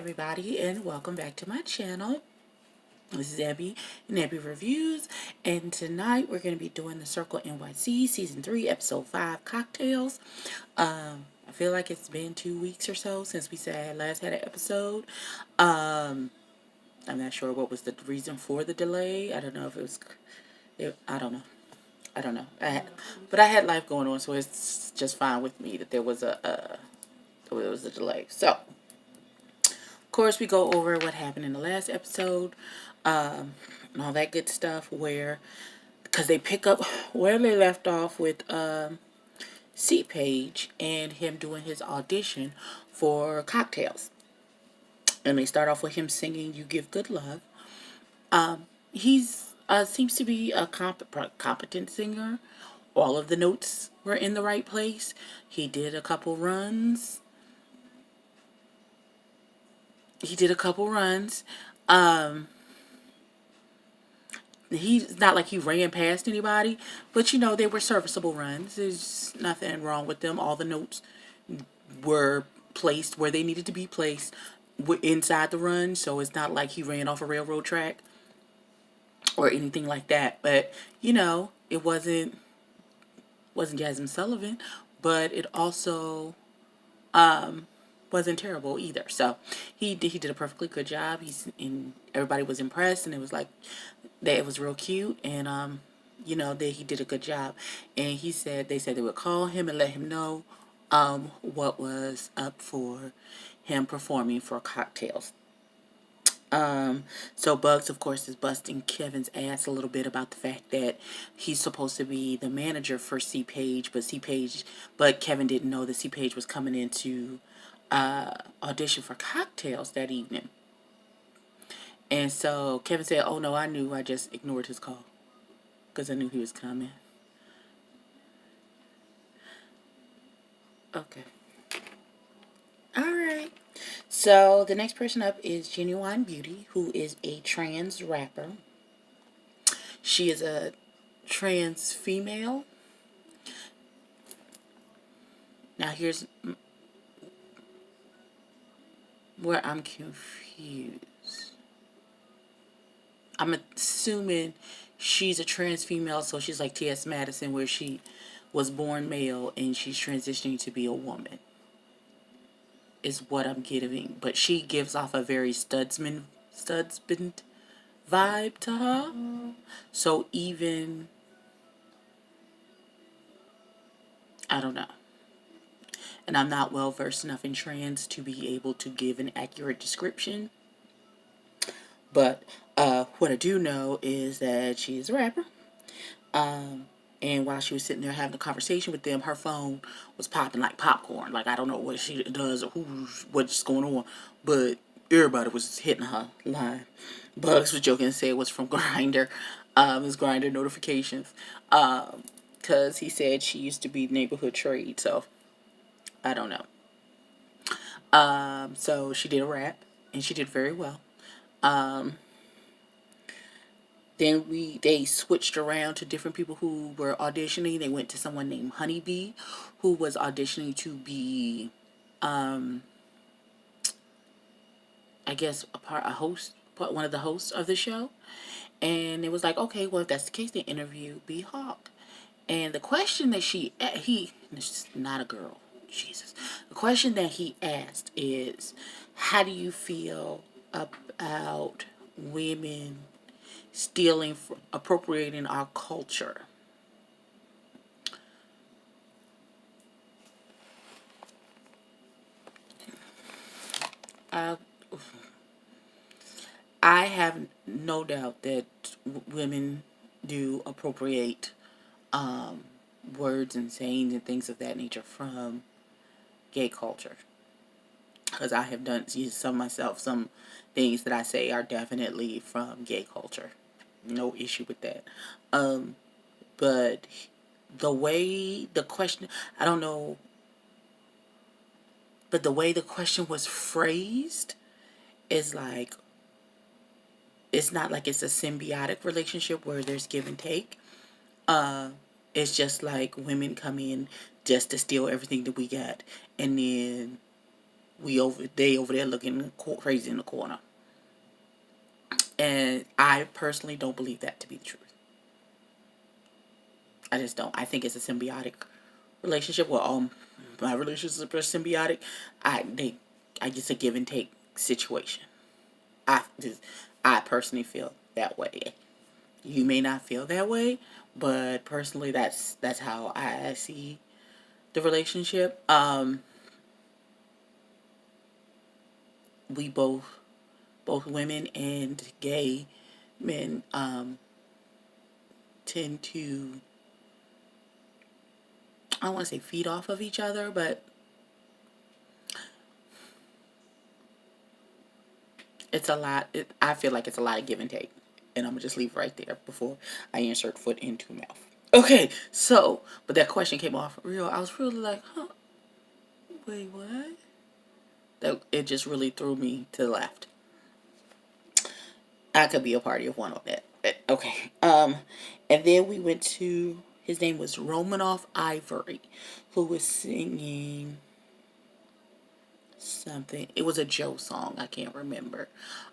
everybody, and welcome back to my channel. This is Ebbie and Ebbie Reviews, and tonight we're going to be doing the Circle NYC Season 3, Episode 5, Cocktails. I feel like it's been 2 weeks or so since we last had an episode. I'm not sure what was the reason for the delay. I don't know if it was... I don't know. But I had life going on, so it's just fine with me that there was a delay. So, of course, we go over what happened in the last episode, and all that good stuff, because they pick up where they left off with C Page and him doing his audition for Cocktales. And they start off with him singing You Give Good Love. He's seems to be a competent singer. All of the notes were in the right place. He did a couple runs. He's not like he ran past anybody, but they were serviceable runs. There's nothing wrong with them. All the notes were placed where they needed to be placed inside the run, so it's not like he ran off a railroad track or anything like that. But it wasn't Jasmine Sullivan, but it also wasn't terrible either. So he did a perfectly good job. Everybody was impressed, and it was like that. It was real cute, and that he did a good job. And they said they would call him and let him know what was up for him performing for Cocktales. So Bugs, of course, is busting Kevin's ass a little bit about the fact that he's supposed to be the manager for C Page, but Kevin didn't know that C Page was coming in to audition for Cocktales that evening. And so Kevin said, "Oh no, I knew. I just ignored his call because I knew he was coming." Okay. All right. So the next person up is Genuine Beauty, who is a trans rapper. She is a trans female. Now here's where I'm confused. I'm assuming she's a trans female, so she's like T.S. Madison, where she was born male and she's transitioning to be a woman, is what I'm getting. But she gives off a very Studsman vibe to her. So even, I don't know. And I'm not well versed enough in trans to be able to give an accurate description. But what I do know is that she is a rapper. And while she was sitting there having a conversation with them, her phone was popping like popcorn. Like, I don't know what she does or what's going on, but everybody was hitting her line. Bugs was joking and said it was from Grindr. It was Grindr notifications. Because he said she used to be neighborhood trade, so I don't know. So she did a rap, and she did very well. Then they switched around to different people who were auditioning. They went to someone named Honeybee, who was auditioning to be, I guess, one of the hosts of the show. And it was like, okay, well, if that's the case, they interview B Hawk. And the question that this is not a girl, Jesus. The question that he asked is, how do you feel about women appropriating our culture? I have no doubt that women do appropriate words and sayings and things of that nature from gay culture. Because I have done some myself. Some things that I say are definitely from gay culture. No issue with that. But the way the question, I don't know, but the way the question was phrased is like, it's not like it's a symbiotic relationship where there's give and take. It's just like women come in just to steal everything that we got, and then they over there looking crazy in the corner. And I personally don't believe that to be the truth. I just don't. I think it's a symbiotic relationship. Well, all my relationships are symbiotic. I just a give and take situation. I just, I personally feel that way. You may not feel that way, but personally, that's how I see the relationship. We both women and gay men tend to, I don't want to say feed off of each other, but it's a lot. I feel like it's a lot of give and take. And I'm going to just leave right there before I insert foot into mouth. Okay, so, but that question came off real. I was really like, huh, wait, what? That it just really threw me to the left. I could be a party of one on that. Okay. And then we went to, his name was Romanoff Ivory, who was singing something. It was a Joe song. I can't remember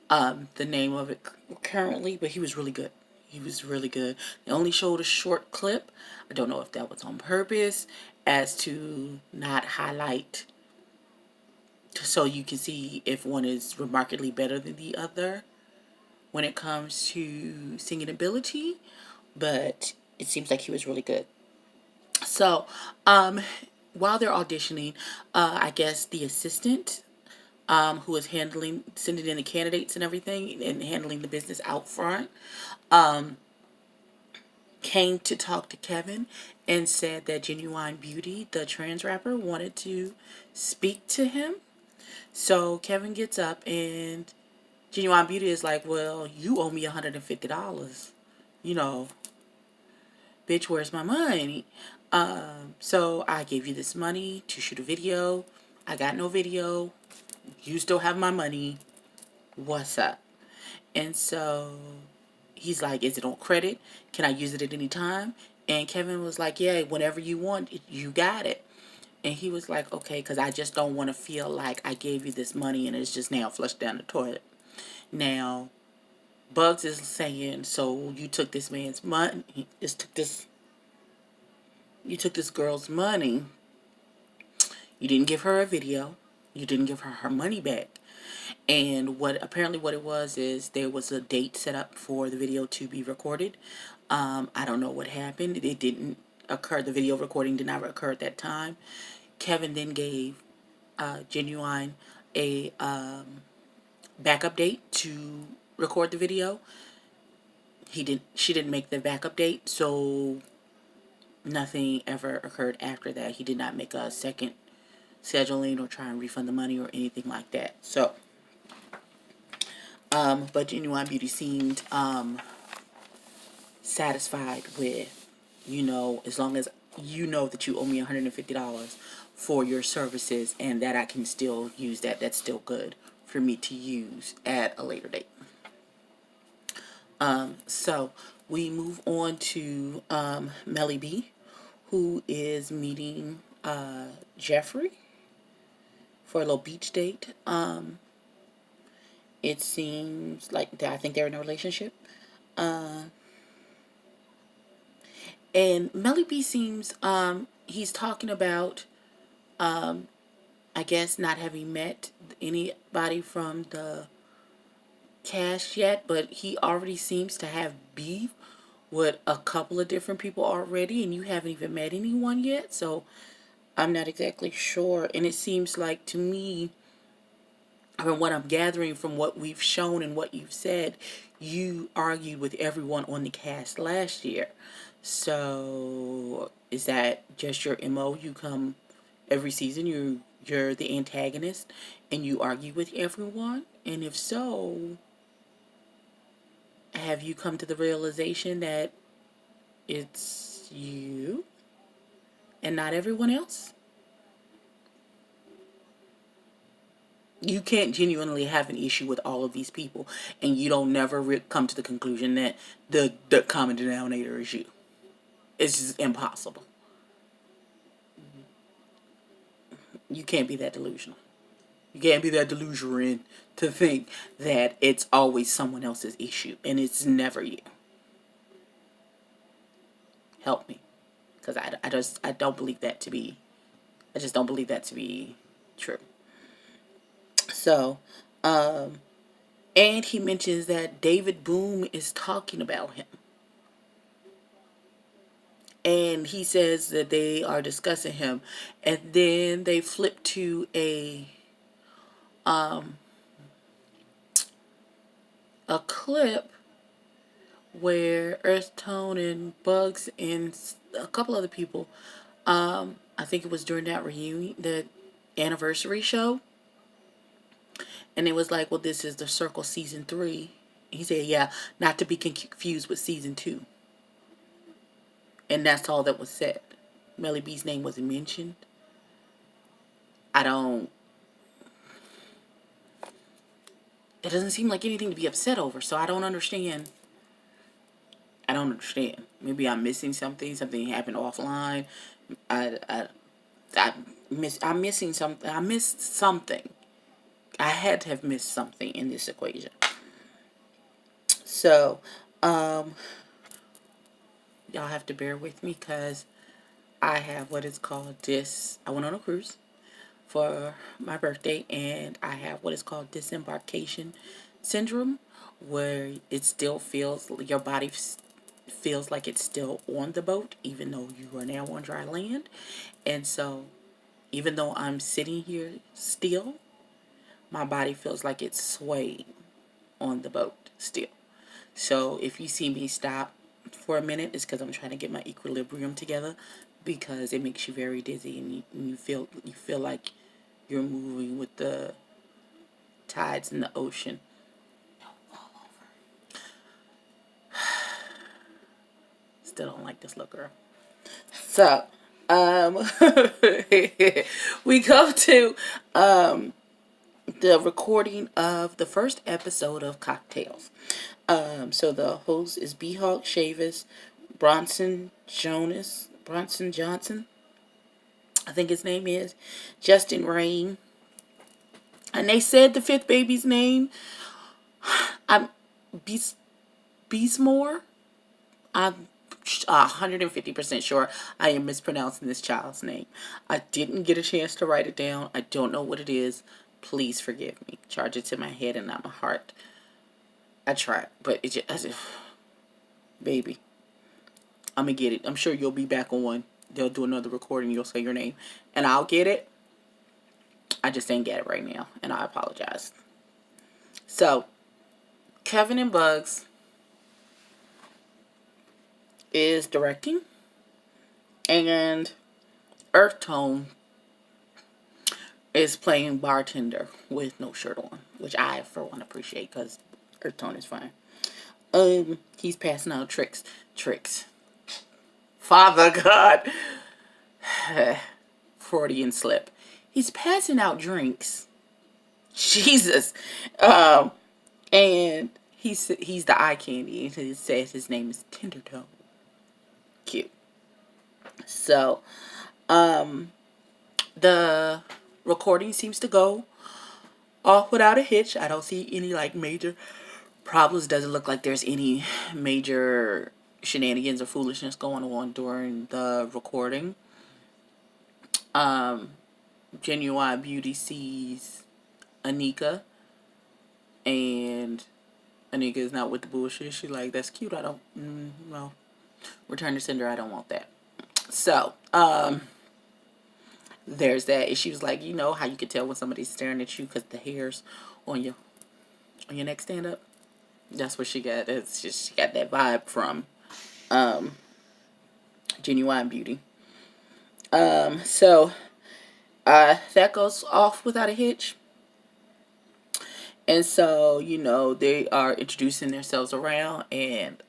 the name of it currently, but he was really good. He was really good. They only showed a short clip. I don't know if that was on purpose, as to not highlight, so you can see if one is remarkably better than the other when it comes to singing ability. But it seems like he was really good. So, while they're auditioning, I guess the assistant, who was sending in the candidates and everything, and handling the business out front, came to talk to Kevin and said that Genuine Beauty, the trans rapper, wanted to speak to him. So Kevin gets up and Genuine Beauty is like, well, you owe me $150. You know, bitch, where's my money? So I gave you this money to shoot a video. I got no video. You still have my money. What's up? And so he's like, is it on credit? Can I use it at any time? And Kevin was like, yeah, whenever you want, you got it. And he was like, okay, because I just don't want to feel like I gave you this money and it's just now flushed down the toilet. Now, Bugs is saying, so you took this man's money, you took this girl's money, you didn't give her a video, you didn't give her her money back. And what it was is there was a date set up for the video to be recorded. I don't know what happened. It didn't occur. The video recording did not occur at that time. Kevin then gave Genuine a backup date to record the video. She didn't make the backup date, so nothing ever occurred after that. He did not make a second scheduling or try and refund the money or anything like that. So, but Genuine Beauty seemed satisfied with, as long as you know that you owe me $150 for your services and that I can still use that, that's still good for me to use at a later date. So we move on to Melly B, who is meeting Jeffrey for a little beach date. It seems like I think they're in a relationship. And Melly B seems, he's talking about, I guess, not having met anybody from the cast yet, but he already seems to have beef with a couple of different people already, and you haven't even met anyone yet, so I'm not exactly sure. And it seems like, to me, from what I'm gathering from what we've shown and what you've said, you argued with everyone on the cast last year. So is that just your MO? You come every season, you're the antagonist and you argue with everyone? And if so, have you come to the realization that it's you and not everyone else? You can't genuinely have an issue with all of these people and you don't never come to the conclusion that the common denominator is you. It's just impossible. You can't be that delusional. You can't be that delusional to think that it's always someone else's issue and it's never you. Help me, because I don't believe that to be. I just don't believe that to be true. So, and he mentions that David Boom is talking about him. And he says that they are discussing him. And then they flip to a clip where Earth Tone and Bugs and a couple other people, I think it was during that reunion, the anniversary show, and it was like, well, this is the Circle season 3. He said, yeah, not to be confused with season 2. And that's all that was said. Melly B's name wasn't mentioned. It doesn't seem like anything to be upset over, so I don't understand. Maybe I'm missing something. Something happened offline. I'm missing something. I missed something. I had to have missed something in this equation. So, y'all have to bear with me because I have what is called I went on a cruise for my birthday, and I have what is called disembarkation syndrome, where it still feels, your body feels like it's still on the boat, even though you are now on dry land. And so, even though I'm sitting here still, my body feels like it's swaying on the boat still. So if you see me stop for a minute, it's because I'm trying to get my equilibrium together, because it makes you very dizzy, and you feel like you're moving with the tides in the ocean. Still don't like this little girl. So, we go to the recording of the first episode of Cocktales. So the host is B-Hawk Chavis, Bronson Johnson, I think his name is, Justin Rain. And they said the fifth baby's name, I'm Beesmore. I'm 150% sure I am mispronouncing this child's name. I didn't get a chance to write it down. I don't know what it is. Please forgive me. Charge it to my head and not my heart. I tried, but it just, baby, I'm gonna get it. I'm sure you'll be back on one. They'll do another recording. You'll say your name, and I'll get it. I just ain't get it right now, and I apologize. So, Kevin and Bugs is directing, and Earth Tone is playing bartender with no shirt on, which I, for one, appreciate, because Earth Tone is fine. He's passing out tricks. Father God. Freudian slip. He's passing out drinks. Jesus. And he's the eye candy. And it says his name is Tendertone. Cute. So, the recording seems to go off without a hitch. I don't see any major problems. Doesn't look like there's any major shenanigans or foolishness going on during the recording. Genuine Beauty sees Anika, and Anika is not with the bullshit. She's like, that's cute. I don't, no. Return to Cinder, I don't want that. So, there's that. She was like, you know how you can tell when somebody's staring at you because the hairs on your neck stand up? That's what she got. It's just, she got that vibe from Genuine Beauty. So that goes off without a hitch. And so, they are introducing themselves around, and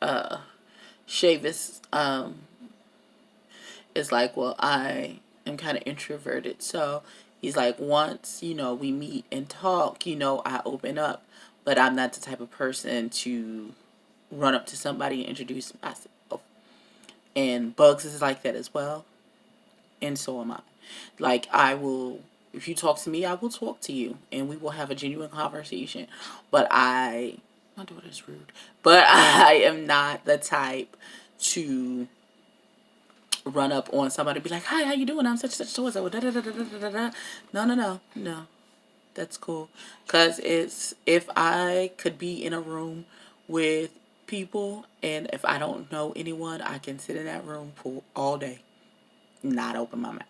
Chavis is like, well, I am kind of introverted. So he's like, once, we meet and talk, I open up. But I'm not the type of person to run up to somebody and introduce myself. And Bugs is like that as well. And so am I. Like, I will If you talk to me, I will talk to you, and we will have a genuine conversation. But my daughter is rude, but I am not the type to run up on somebody and be like, "Hi, how you doing? I'm such so so." Da, da, da, da, da, da, da. No. That's cool. Cause it's if I could be in a room with people and if I don't know anyone, I can sit in that room for all day, not open my mouth.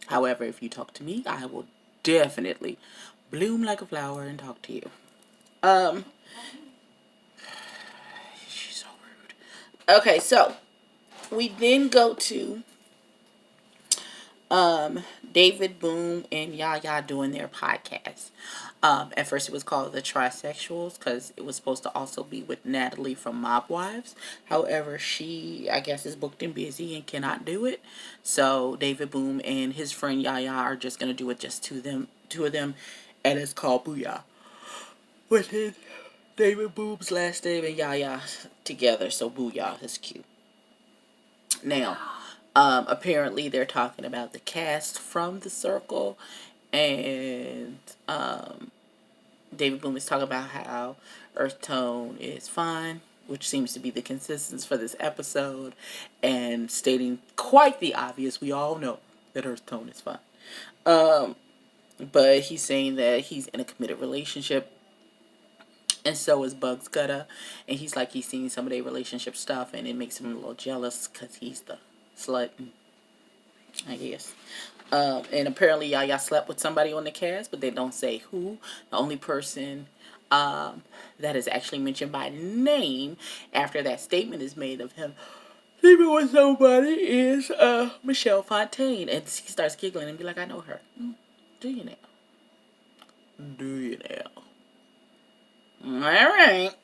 However, if you talk to me, I will definitely bloom like a flower and talk to you. Um, she's so rude. Okay, so we then go to David Boom and Yaya doing their podcast. At first, it was called the Trisexuals because it was supposed to also be with Natalie from Mob Wives. However, she, I guess, is booked and busy and cannot do it. So David Boom and his friend Yaya are just gonna do it just two of them, and it's called Booyah. With his David Boom's last name and Yaya together, so Booyah is cute. Now, apparently they're talking about the cast from The Circle, and David Boom is talking about how Earth Tone is fine, which seems to be the consensus for this episode, and stating quite the obvious. We all know that Earth Tone is fine. But he's saying that he's in a committed relationship, and so is Bugs Gutta, and he's like he's seen some of their relationship stuff, and it makes him a little jealous because he's the slut, I guess. And apparently Yaya slept with somebody on the cast, but they don't say who. The only person that is actually mentioned by name after that statement is made of him sleeping with somebody is Michelle Fontaine. And she starts giggling and be like, I know her. Do you now? Do you now? Alright.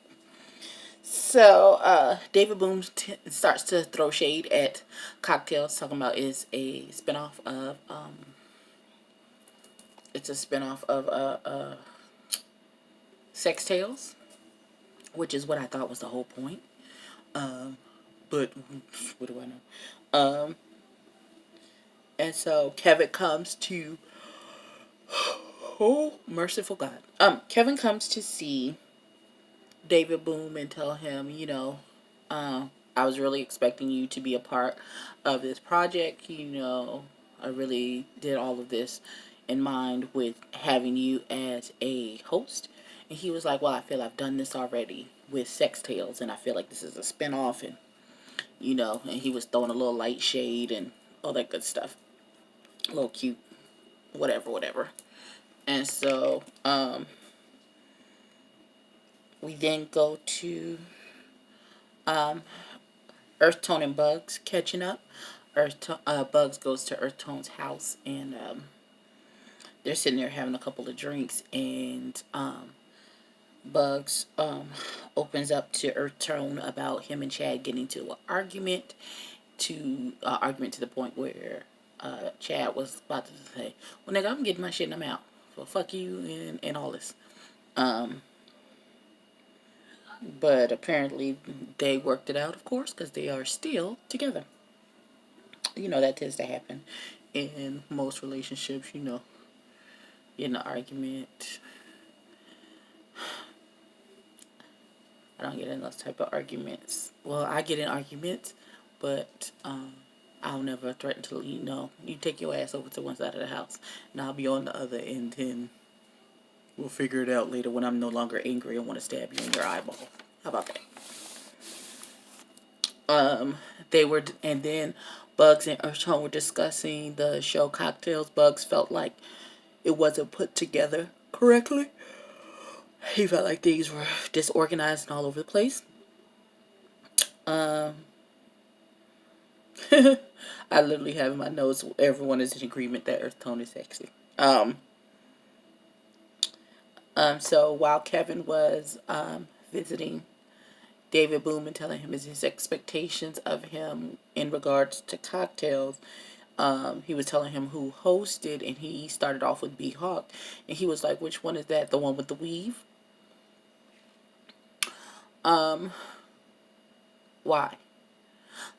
So, David Boom starts to throw shade at Cocktales, talking about it's a spinoff of Sex Tales, which is what I thought was the whole point. But what do I know? And so Kevin comes to, oh merciful God, Kevin comes to see David Boom and tell him, I was really expecting you to be a part of this project. I really did all of this in mind with having you as a host. And he was like, well, I feel I've done this already with Sex Tales, and I feel like this is a spinoff, and and he was throwing a little light shade and all that good stuff. A little cute, whatever. And so, we then go to Earth Tone and Bugs catching up. Bugs goes to Earth Tone's house, and they're sitting there having a couple of drinks, and Bugs opens up to Earth Tone about him and Chad getting to an argument, to the point where Chad was about to say, well, nigga, I'm getting my shit and I'm out. So fuck you and all this. But apparently they worked it out, of course, because they are still together. That tends to happen in most relationships, in an argument. I don't get in those type of arguments. Well, I get in arguments, but I'll never threaten to, you take your ass over to one side of the house, and I'll be on the other, and then we'll figure it out later when I'm no longer angry and want to stab you in your eyeball. How about that? And then Bugs and Earth Tone were discussing the show Cocktales. Bugs felt like it wasn't put together correctly. He felt like things were disorganized and all over the place. I literally have in my notes, everyone is in agreement that Earth Tone is sexy. So while Kevin was visiting David Boom and telling him his expectations of him in regards to Cocktales, he was telling him who hosted, and he started off with B Hawk, and he was like, which one is that? The one with the weave? Why?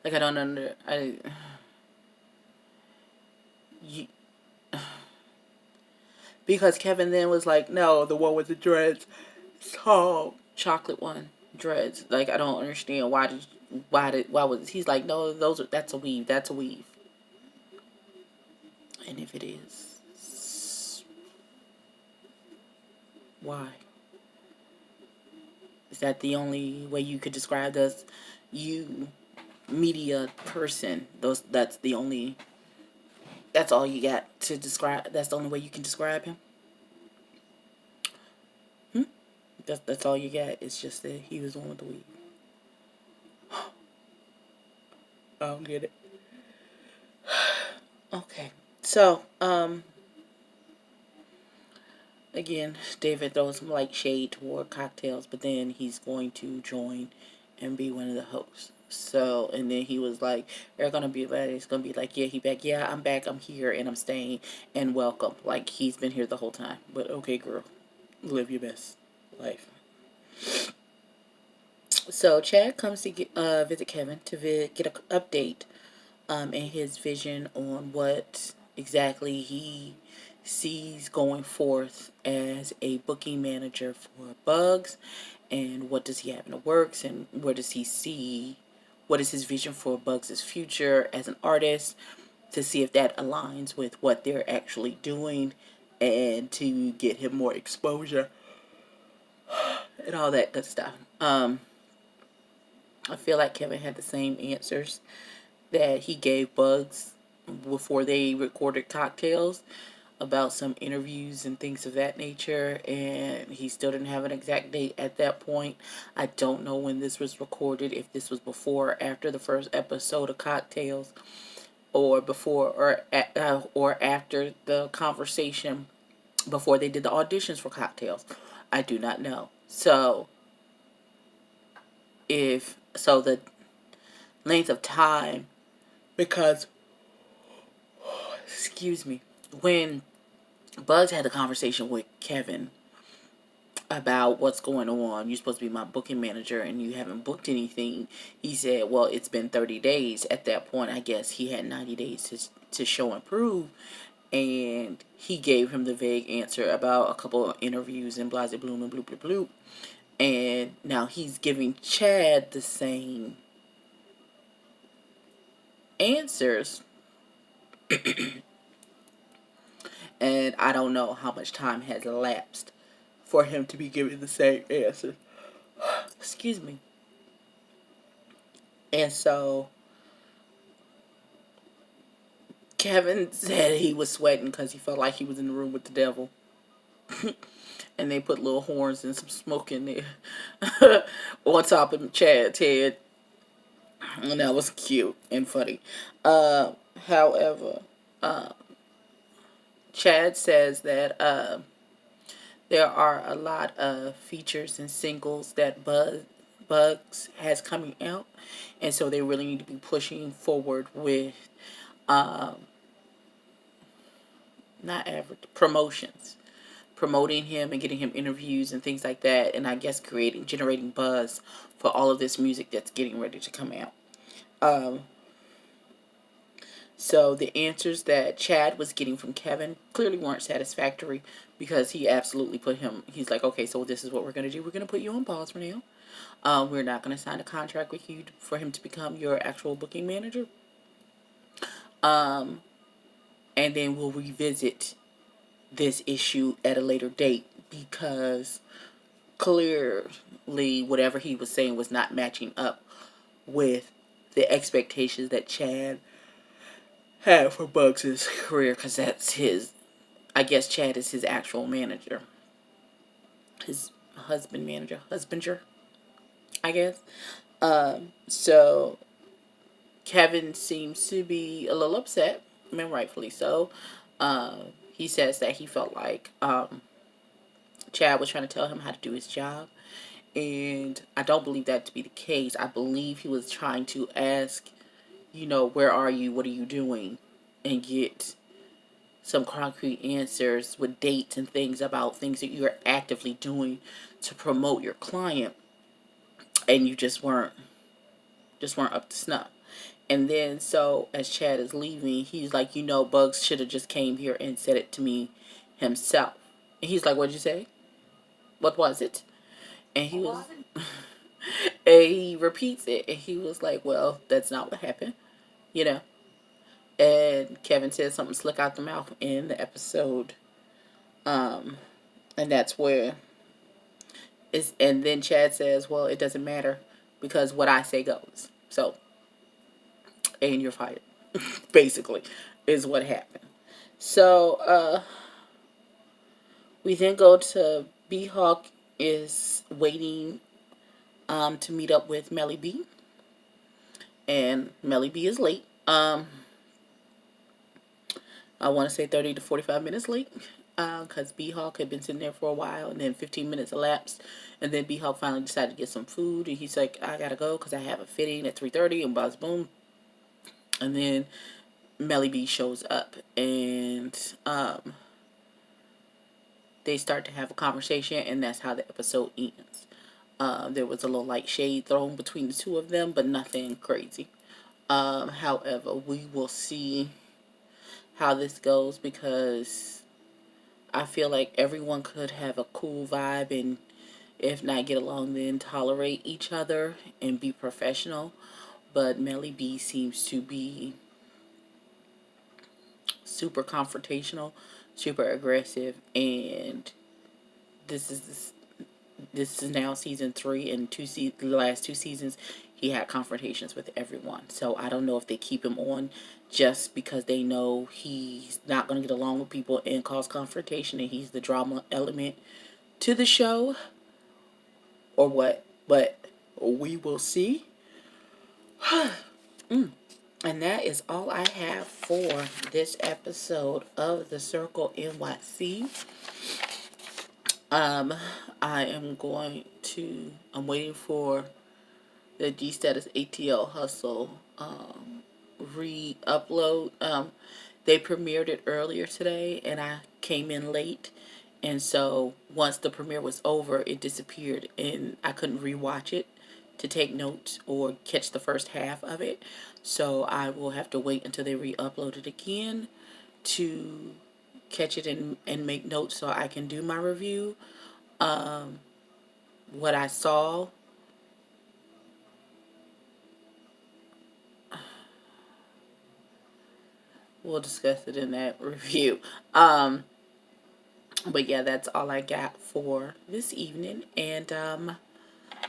Like, I don't Because Kevin then was like, no, the one with the dreads. Oh, chocolate one, dreads. Like, I don't understand why was he's like, no, that's a weave, that's a weave. And if it is, why? Is that the only way you could describe us? You media person. That's all you got to describe. That's the only way you can describe him. That's all you got. It's just that he was the one with the weave. I don't get it. Okay. So, again, David throws some light shade toward Cocktales, but then he's going to join and be one of the hosts. So, and then he was like, they're going to be like, it's going to be like, yeah, he back. Yeah, I'm back. I'm here and I'm staying and welcome. Like, he's been here the whole time. But okay, girl, live your best life. So, Chad comes to visit Kevin to get an update and his vision on what exactly he sees going forth as a booking manager for Bugs, and what does he have in the works, and where does he see, what is his vision for Bugs' future as an artist, to see if that aligns with what they're actually doing, and to get him more exposure and all that good stuff. I feel like Kevin had the same answers that he gave Bugs before they recorded Cocktales about some interviews and things of that nature, and he still didn't have an exact date at that point. I don't know when this was recorded, if this was before or after the first episode of Cocktales, or before or after the conversation before they did the auditions for Cocktales. I do not know. So the length of time, because excuse me, when Bugs had the conversation with Kevin about what's going on, you're supposed to be my booking manager and you haven't booked anything, he said, well, it's been 30 days. At that point, I guess he had 90 days to show and prove, and he gave him the vague answer about a couple of interviews and blah, blah, blah, and bloop, bloop, bloop. And now he's giving Chad the same answers. And I don't know how much time has elapsed for him to be giving the same answer. Excuse me. And so Kevin said he was sweating because he felt like he was in the room with the devil. And they put little horns and some smoke in there on top of Chad's head. And that was cute and funny. However, Chad says that there are a lot of features and singles that Bugs has coming out, and so they really need to be pushing forward with promotions, promoting him and getting him interviews and things like that, and I guess generating buzz for all of this music that's getting ready to come out. So the answers that Chad was getting from Kevin clearly weren't satisfactory, because he absolutely he's like, okay, so this is what we're going to do. We're going to put you on pause for now. We're not going to sign a contract with you for him to become your actual booking manager. And then we'll revisit this issue at a later date, because clearly whatever he was saying was not matching up with the expectations that Chad had for Bugs' career, because that's I guess Chad is his actual manager. His husbander, I guess. So Kevin seems to be a little upset, and rightfully so. He says that he felt like Chad was trying to tell him how to do his job, and I don't believe that to be the case. I believe he was trying to ask, where are you? What are you doing? And get some concrete answers with dates and things about things that you're actively doing to promote your client, and you just weren't up to snuff. And then, so as Chad is leaving, he's like, Bugs should have just came here and said it to me himself. And he's like, what'd you say? What was it? And he was, and he repeats it, and he was like, well, that's not what happened, you know. And Kevin said something slick out the mouth in the episode. Um, and that's where is, and then Chad says, well, it doesn't matter because what I say goes. So, and you're fired, basically, is what happened. So, we then go to B Hawk is waiting to meet up with Melly B. And Melly B is late. I want to say 30 to 45 minutes late. Because B Hawk had been sitting there for a while, and then 15 minutes elapsed, and then B Hawk finally decided to get some food, and he's like, I gotta go because I have a fitting at 3:30, and buzz boom. And then Melly B shows up, and they start to have a conversation, and that's how the episode ends. There was a little light shade thrown between the two of them, but nothing crazy. However, we will see how this goes because I feel like everyone could have a cool vibe and if not get along, then tolerate each other and be professional. But Melly B seems to be super confrontational, super aggressive, and this is this is now season 3, and the last 2 seasons he had confrontations with everyone. So I don't know if they keep him on just because they know he's not going to get along with people and cause confrontation, and he's the drama element to the show, or what. But we will see. And that is all I have for this episode of The Circle NYC. I'm waiting for the D-Status ATL Hustle re-upload. They premiered it earlier today, and I came in late. And so once the premiere was over, it disappeared, and I couldn't rewatch it to take notes or catch the first half of it. So I will have to wait until they re-upload it again to catch it and make notes so I can do my review. What I saw, we'll discuss it in that review. But yeah, that's all I got for this evening, and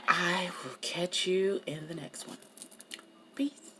I will catch you in the next one. Peace.